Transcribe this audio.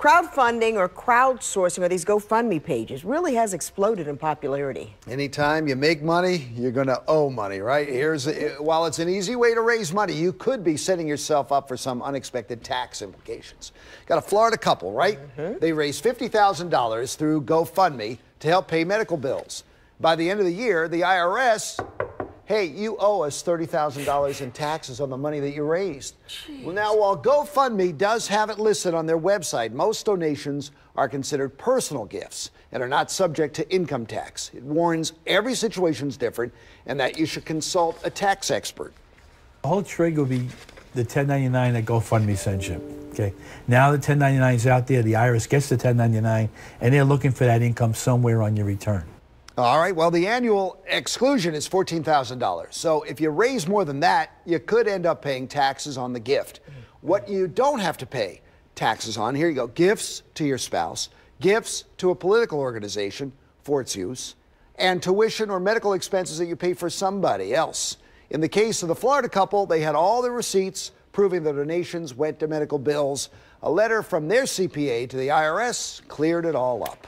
Crowdfunding or crowdsourcing, or these GoFundMe pages, really has exploded in popularity. Anytime you make money, you're going to owe money, right? While it's an easy way to raise money, you could be setting yourself up for some unexpected tax implications. Got a Florida couple, right? They raised $50,000 through GoFundMe to help pay medical bills. By the end of the year, the IRS, hey, you owe us $30,000 in taxes on the money that you raised. Jeez. Well, now, while GoFundMe does have it listed on their website, most donations are considered personal gifts and are not subject to income tax. It warns every situation is different and that you should consult a tax expert. The whole trigger will be the 1099 that GoFundMe sends you. Okay. Now the 1099 is out there, the IRS gets the 1099, and they're looking for that income somewhere on your return. All right, well, the annual exclusion is $14,000. So if you raise more than that, you could end up paying taxes on the gift. What you don't have to pay taxes on, here you go, gifts to your spouse, gifts to a political organization for its use, and tuition or medical expenses that you pay for somebody else. In the case of the Florida couple, they had all the receipts proving the donations went to medical bills. A letter from their CPA to the IRS cleared it all up.